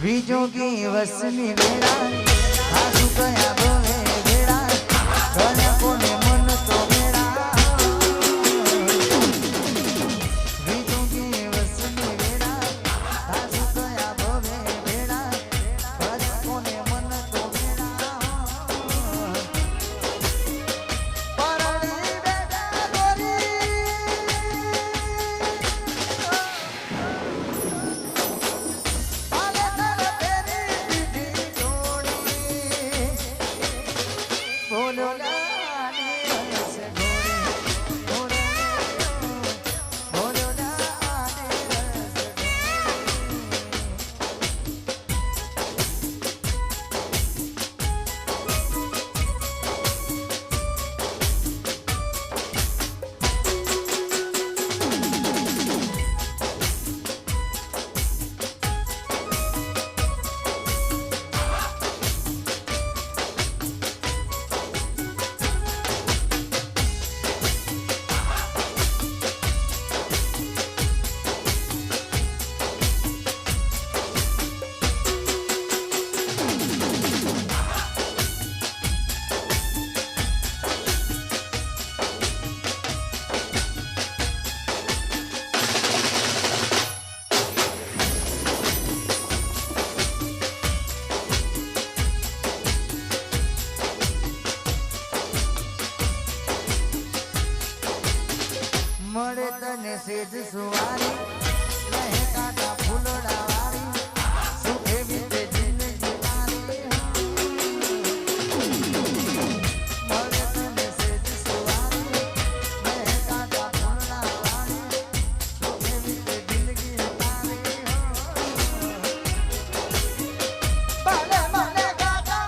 વિજોગી વસની વેળા આસુ કયા ભવે વેળા કને કોને મન તો વેળા વિજોગી વસની વેળા આસુ કયા ભવે વેળા કને કોને મન તો વેળા પરણી બેટા ગોરી મળે તને સેજ સુવારી લહે કાટા ફૂલડા વાળી સુખે બીતે જિંદગી તારી મળે તને સેજ સુવારી લહે કાટા ફૂલડા વાળી સુખે બીતે જિંદગી તારી ભલે મને કાટા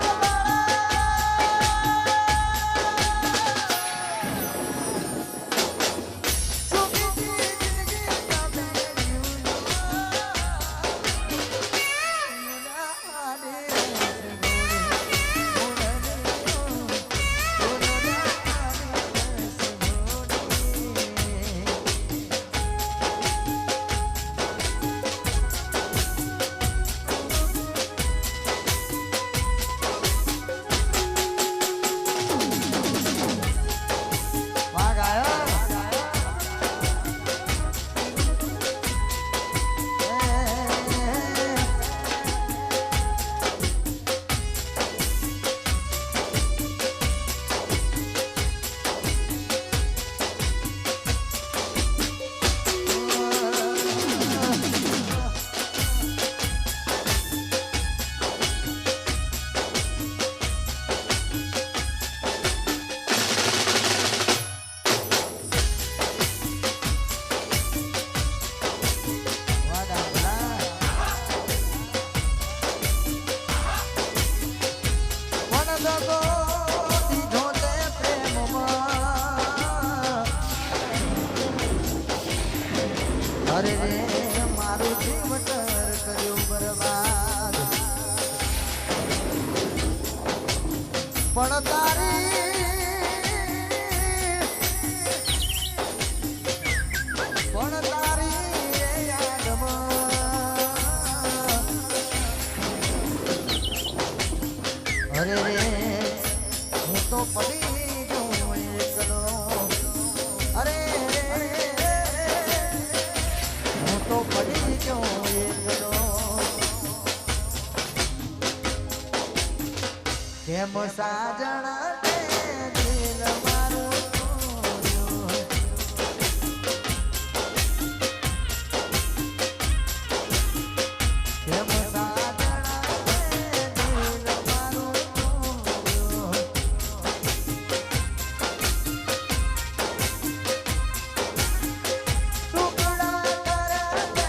અરે રે મારું જીવતર કર્યું બરબાદ પણ તારી યાદમાં અરે રે હું તો પડી ગયો એકલો અરે તો પડી ગયો એકલો કેમ સાજણા તે દિલ મારું તોડ્યું કેમ સાજણા તે દિલ મારું તોડ્યું ટુકડા કર્યા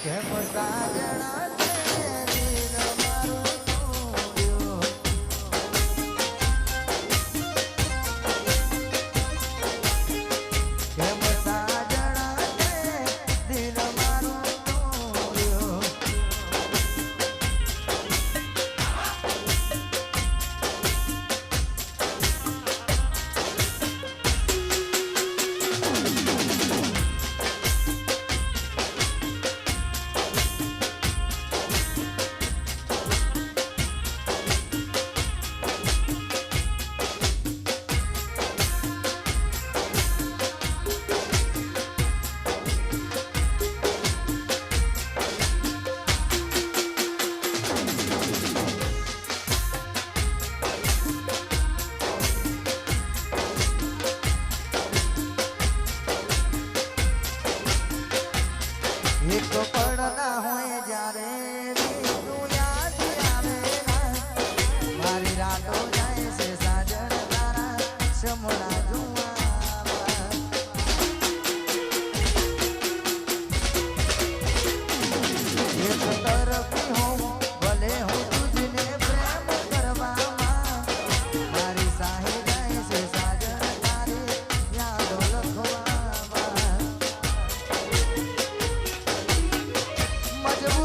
કેમ સાજણા તે દિલ મારું તોડ્યું કેમ સાજણા તે દિલ મારું તોડ્યું એક પડના હોય જ્યારે બીજું યાદ આવે મારી રાતો જાય છે સાજણ તારા સમણા જુઆ એક તરફી હોઉં ભલે હું તુજને પ્રેમ કરવામાં મારી સાહી જાય છે સાજણ તારી યાદો લખવામાં મજબૂર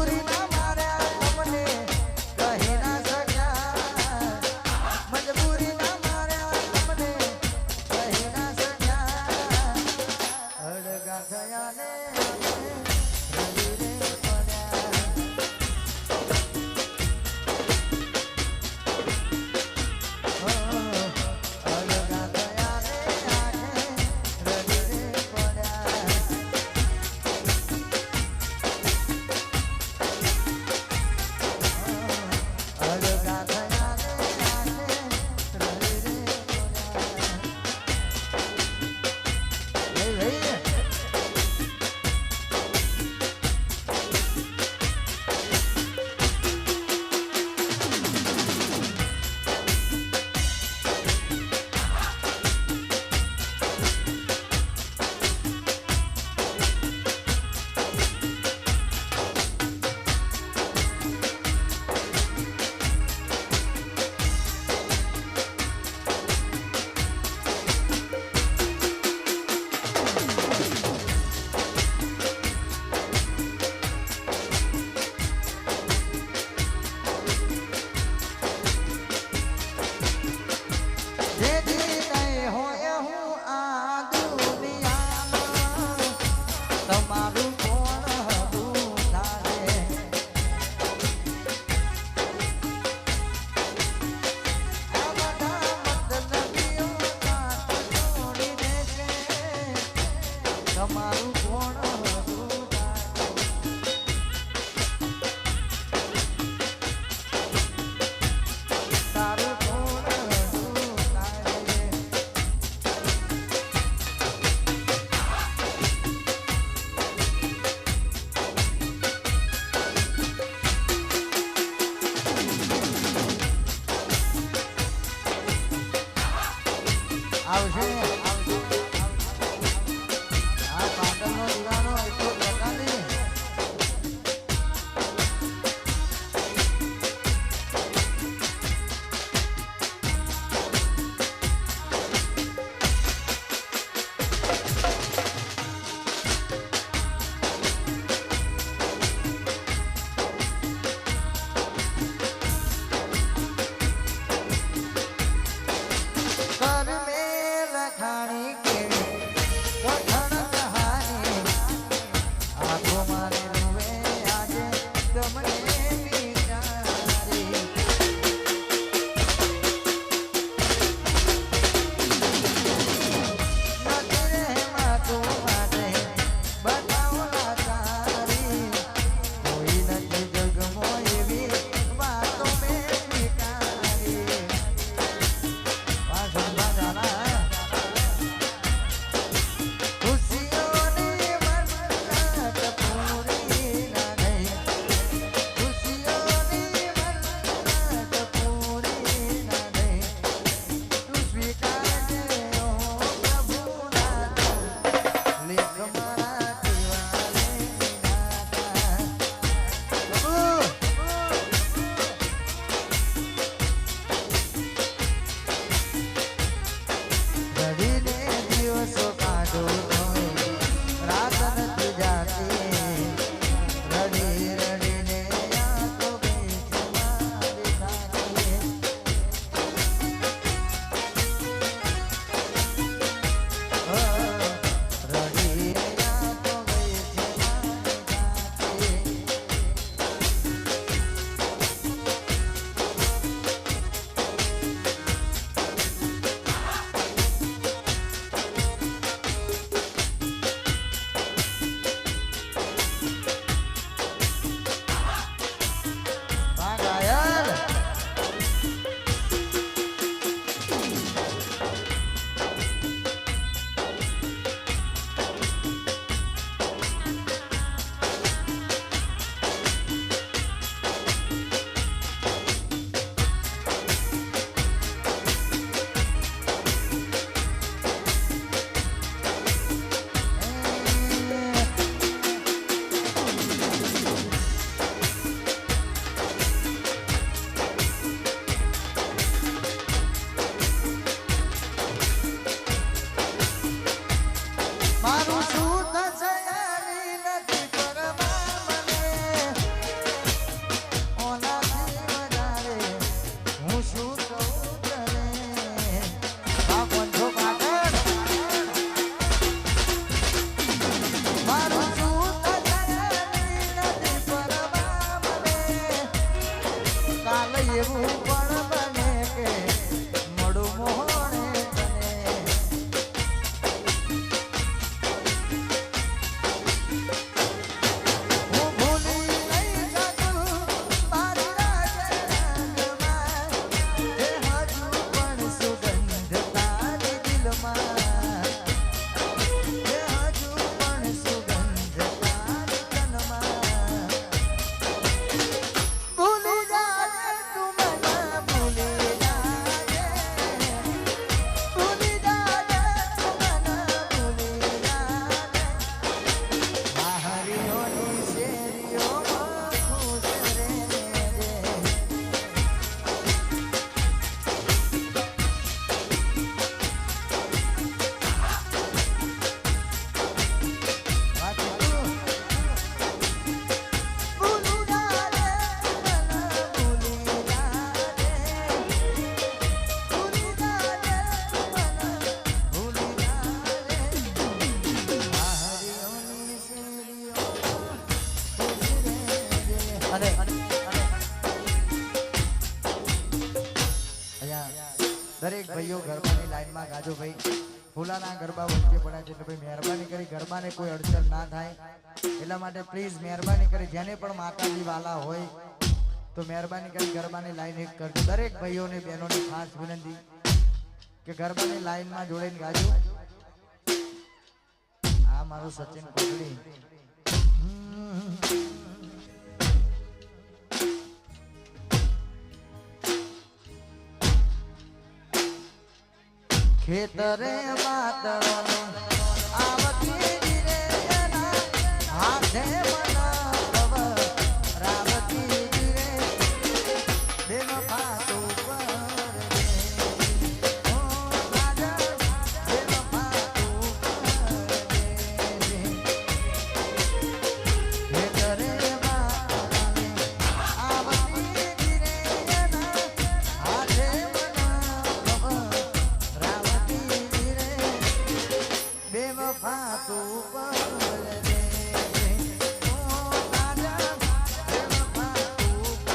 ભાઈઓ ગરબાની લાઈનમાં ગાજો ભાઈ ફૂલાના ગરબા વચ્ચે પડ્યા છે એટલે ભાઈ મહેરબાની કરી ગરબાને કોઈ અડચણ ના થાય એટલા માટે પ્લીઝ મહેરબાની કરી જેને પણ માતાજી વાલા હોય તો મહેરબાની કરી ગરબાની લાઈન એક કરજો દરેક ભાઈઓને બહેનોને ખાસ વિનંતી કે ગરબાની લાઈનમાં જોડીને ગાજો આ મારું સચિન કોટડી ખેતરે વાદળોને આવતી રે હાથે મનાવ રાવતી રે બેન પાતું પર ઓ રાજા બેન પાતું પર ખેતરે વાદળોને આવતી રે હાથે फातू पर दे ओ राजा प्रेम फातू पर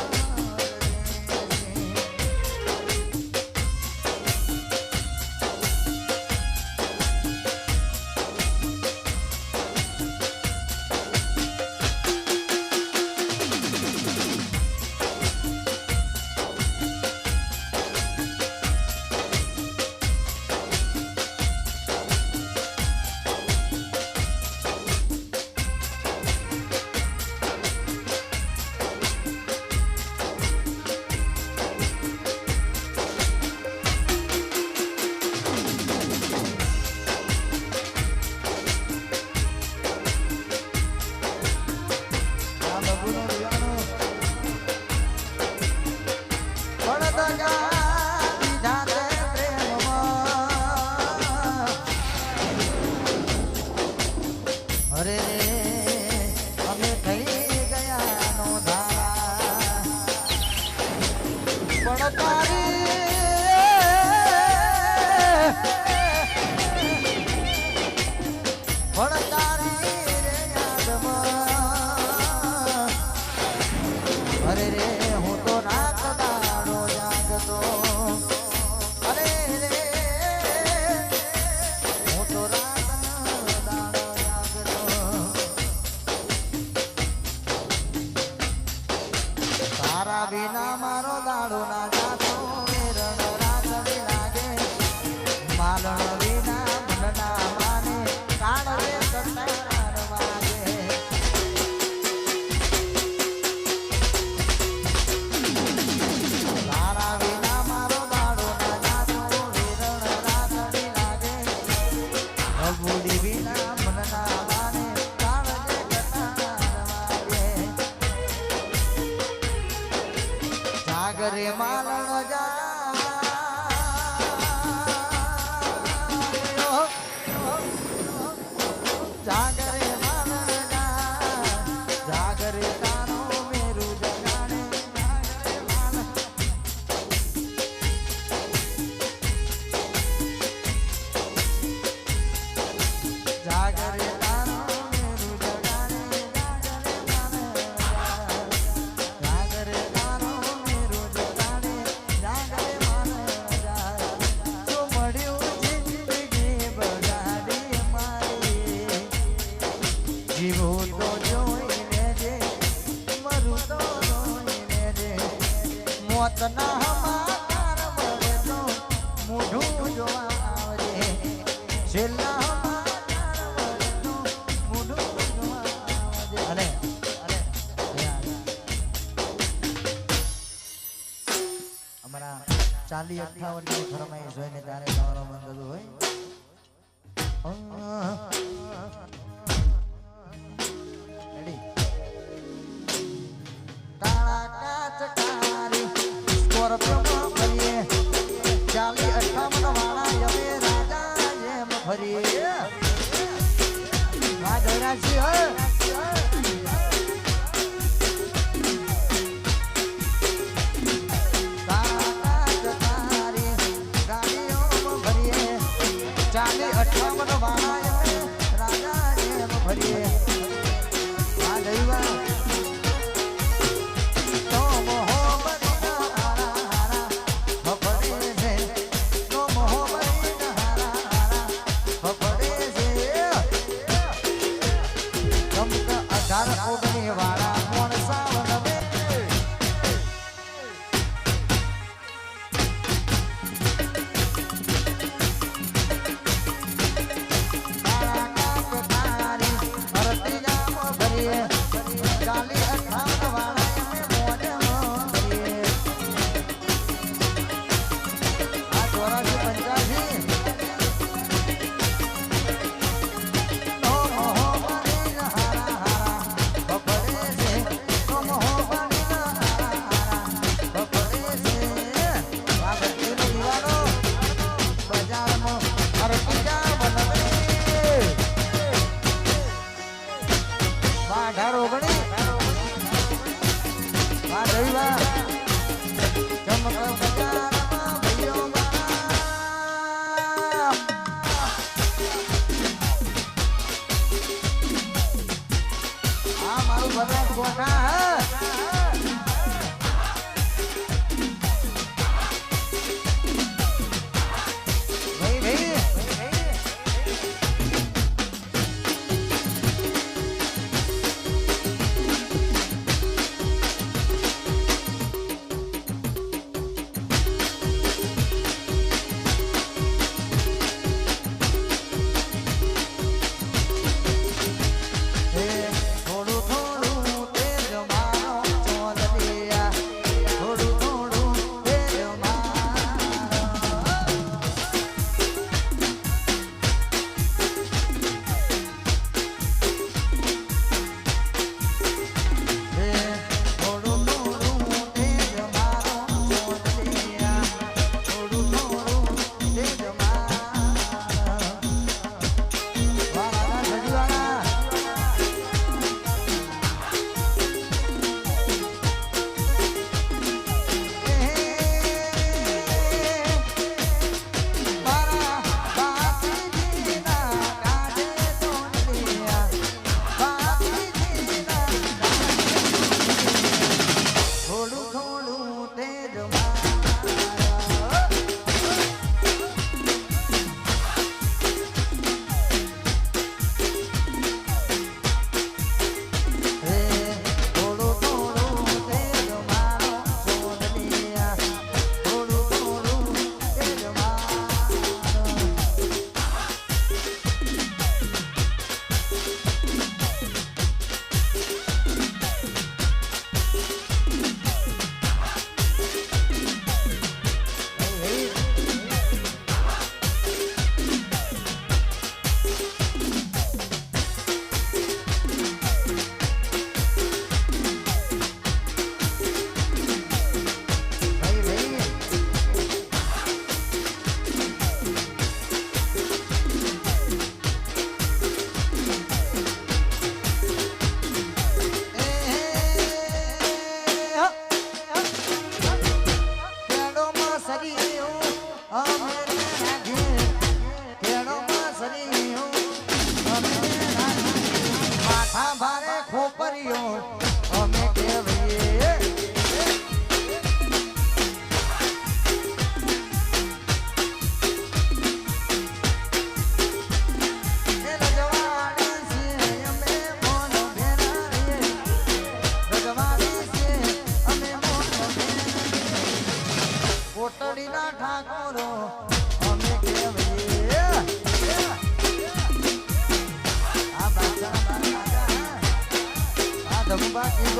अरे हमें થઈ ગયા નો ધારા પણ તારી રે યાદમાં અરે રે હું તો રાત દાડો જાગતો અરે રે હું તો તારા વિના મારો દાડો ના જાતો મેરણ રાતડી લાગે માલણ વિના મન ના માને કાળ રે કંટાળ વાગે તારા વિના મારો દાડો ના જાતો મેરણ રાતડી લાગે અબુડી વિના મન ના માને કાળ રે કંટાળ વાગે જાગરે માલણ જાગરે માલણ જાગરે તારો મેરું જગાડે જાગરે તારો મેરું જગાડે જાગરે તારો જીવું તો જોઈને જે મરું તો જોઈને જે મોત ના હમાર મળે તો મોઢું જોવા આવજે છેલ્લા હમાર મળે તો મોઢું જોવા આવજે અરે અમારા 40-58 ની ફરમાઈશ હોય ને ત્યારે તમારો મન થતું હોય સ્કોર્પિયો કરીએ 40-58 વાળા હવે રાજા જેમ ફરીએ જયરાજજી ગાડીઓ ભરીએ 40-58 વાળા રાજા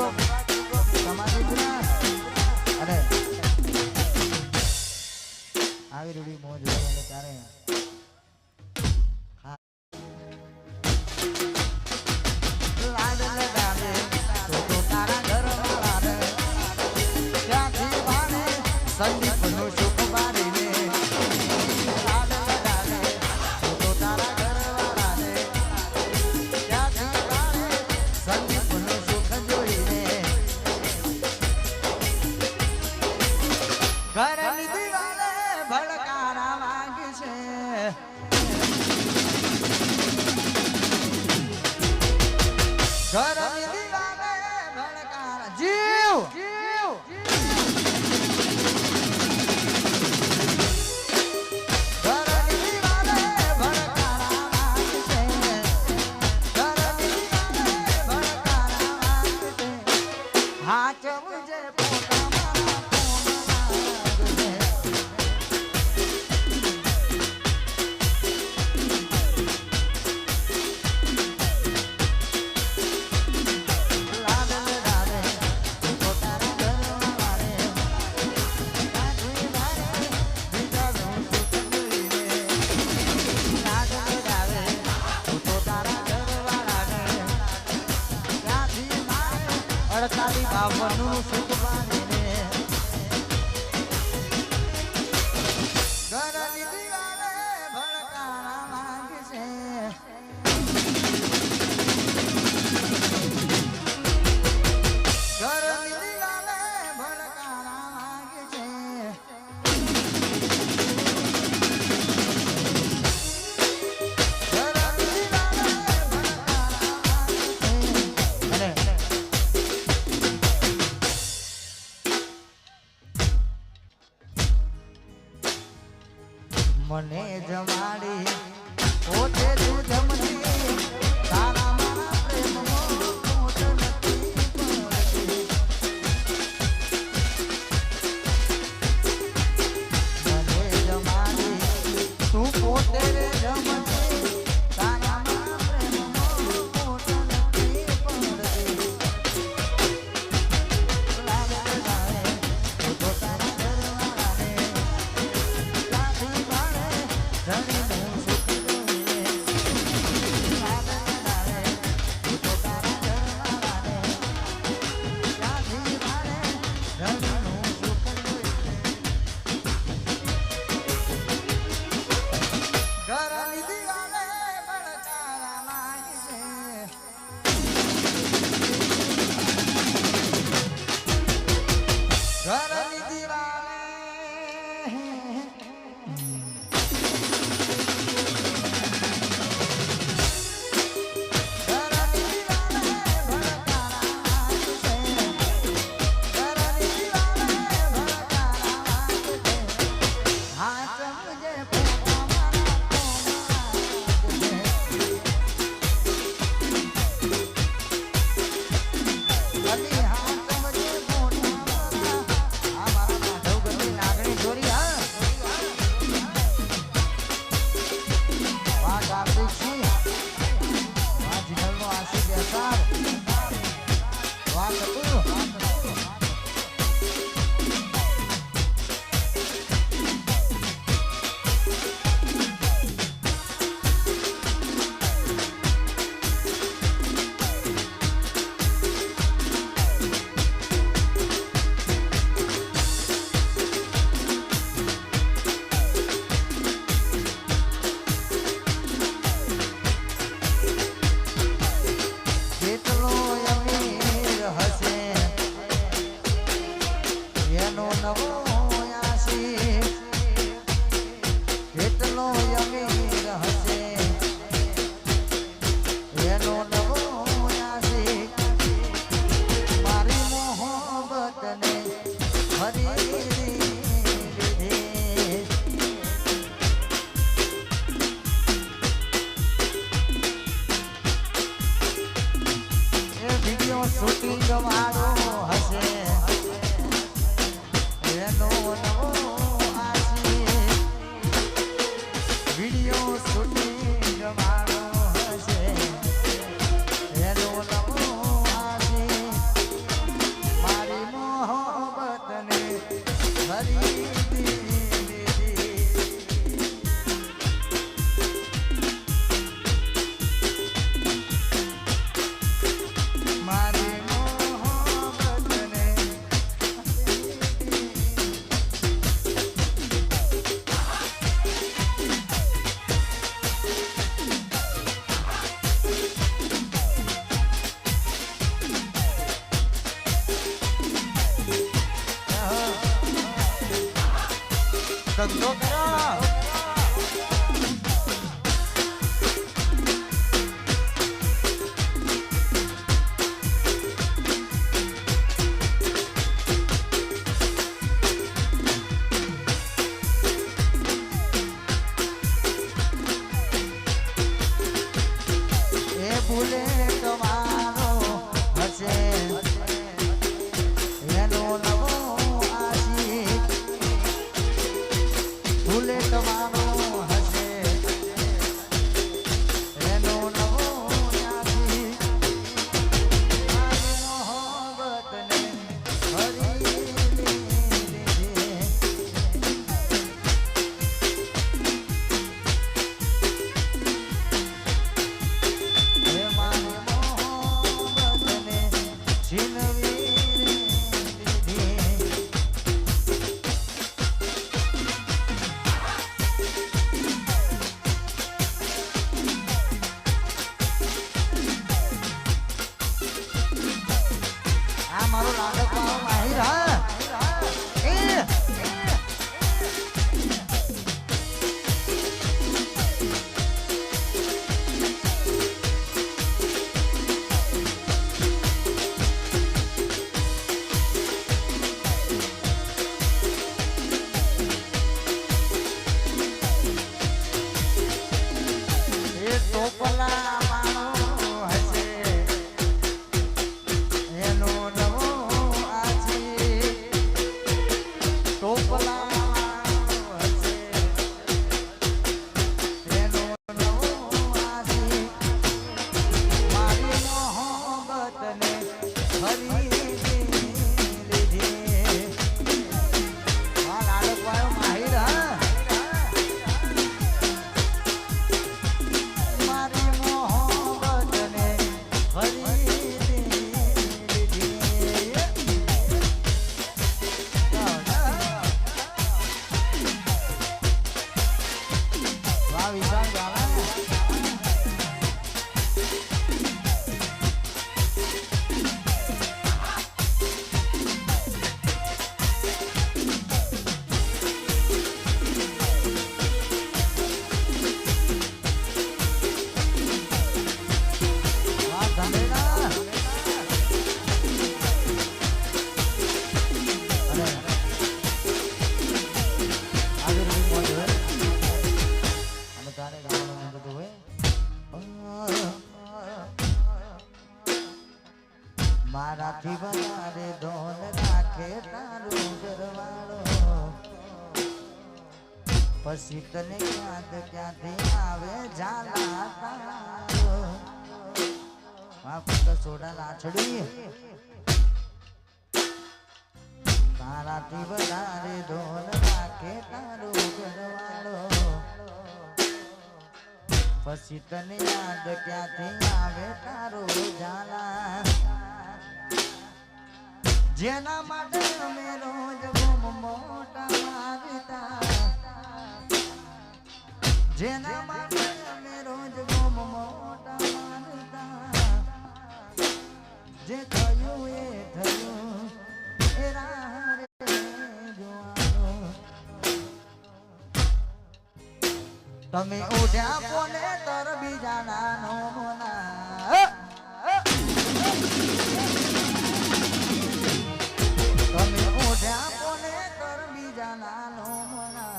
સમાધિ અને આવી રૂડી મોજ હોય ત્યારે સંદીપ નું સુખ મારીને લાડ લડાવે તો તારા ઘરવાળાને ત્યાંથી વાળે સંદીપ નું સુખ જોઈને ઘરની દિવાલે ભડકારા વાગે છે ઘરની દિવાલે ભડકારા જીવ અડતાલી બાવનનું સુખ મારીને ઘરની દિવાલે ભડકારા માંગે છે ઘરની દિવાલે ભડકારા માંગે છે મને જમાડી પોતે તું જમતી તારા મારા પ્રેમમાં ખોટ નથી પડતી મને જમાડી તું પોતે જમતી તારા મારા પ્રેમમાં ખોટ નથી પડતી લાગે લાગે તો તારા ઘરવાળાને લાગી વાળે ધણીનું સુખ જોઈને ધંધો કરો ભૂલે તમારો હશે એનો નવો આશીષ ભૂલે તમારો હશે એનો નવો આશીષ મોહબ્બતને હરી મારો લાડક મારો માહિર હા એ ટોપલા મારો હશે એનો નવો આશીષ ટોપલા હશે એનો નવો આશીષ મારી મોહબ્બતને હરી લીધી આ લાડક વાયો માહિર હા મારી મોહબ્બતને હરી મારાથી વધારે ધોન રાખે તારું ઘરવાળો પછી તને યાદ ક્યાંથી આવે ઝાલા તારો આ ફક્ત સોડા લાછડી તારાથી વધારે ધોન રાખે તારું ઘરવાળો પછી તને યાદ ક્યાંથી આવે તારો ઝાલા જેના માટે અમે રોજ મોટા મારતા જેના માટે અમે રોજ મોટા મારતા જે થયું એ થયું એ રાહ જોવાનો તમે ઉઠ્યા કોને તર બીજા નાનો મોના તમે ઓઢ્યા કોને કર બીજા નાનો મના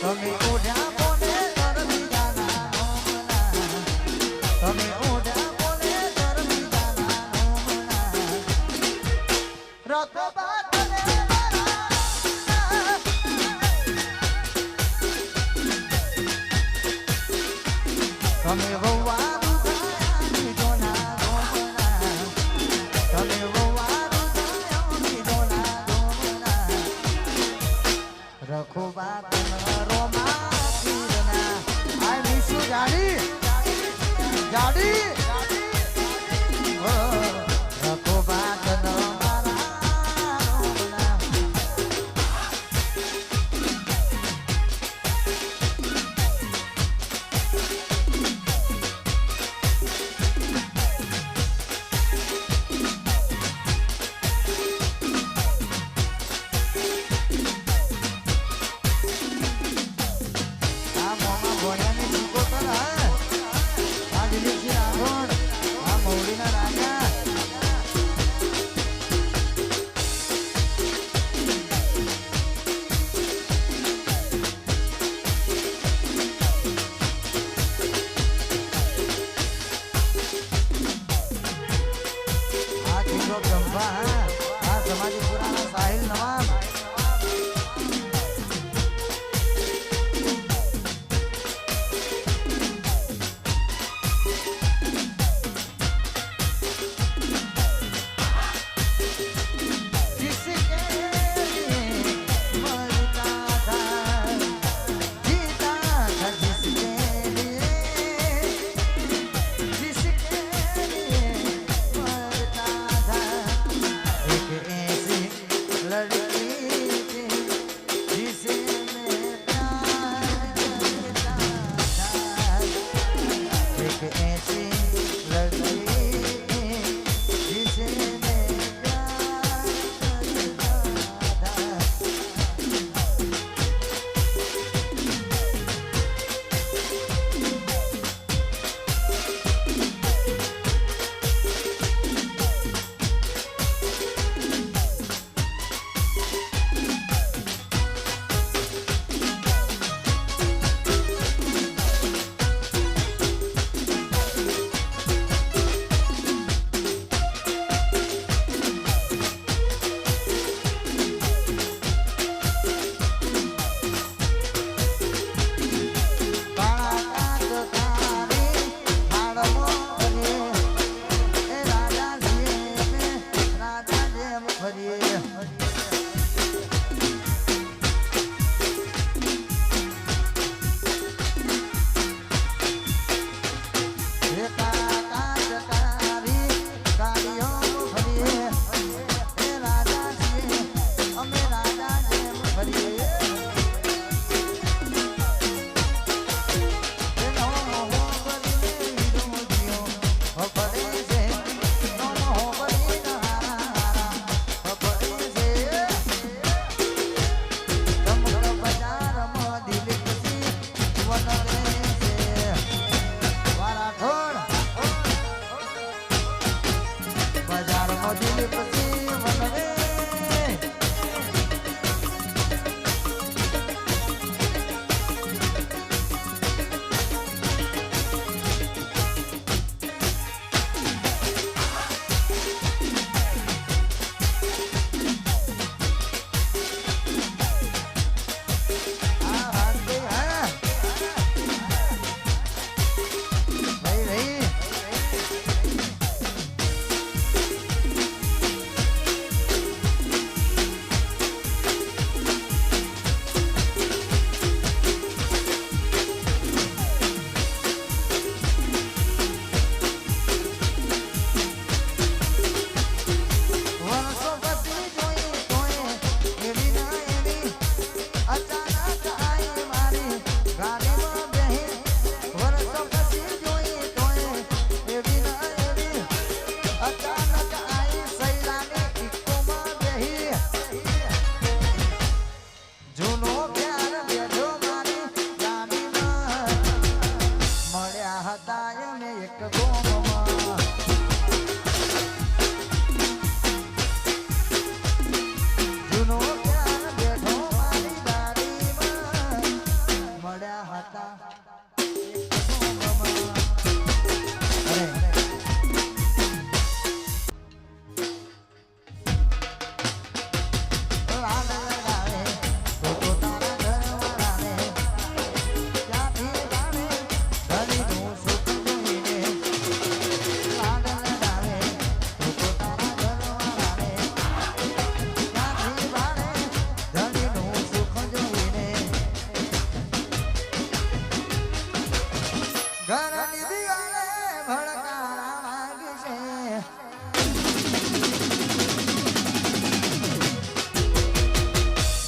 તમે ઓઢ્યા કોને કર બીજા નાનો મના તમે ઓઢ્યા કોને કર બીજા નાનો મના રતો બાત તમે વવા રખો બાત રોમા પીરના આઈ મિસ યુ ગાડી ગાડી રખો બાત ન મારા રોમના વાહ આ સમાજી પુરાના સાહિલ નવાબ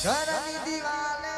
ઘરની દિવાલે